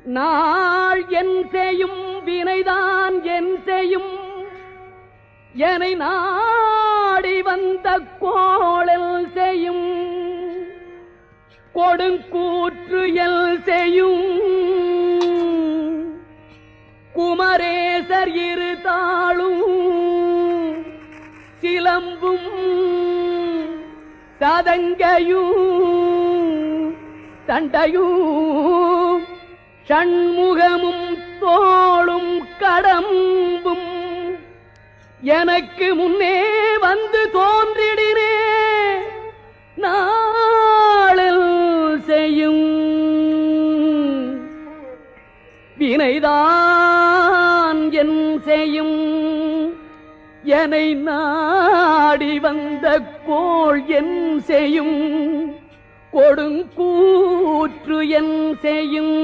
நாள் என் செய்யும் வினைதான் என் செய்யும் என்னை நாடி வந்த கோளல் செய்யும் கொடுங்கூற்று எல் செய்யும் குமரேசர் இரு தாளும் சிலம்பும் சதங்கையும் தண்டையும் ஷண்முகமும் தோளும் கடம்பும் எனக்கு முன்னே வந்து தோன்றிடினே நாளில் செய்யும் வினைதான் என் செய்யும் என்னை நாடி வந்த கோள் என் செய்யும் கொடுங்கூற்று என் செய்யும்